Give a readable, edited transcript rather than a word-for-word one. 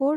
4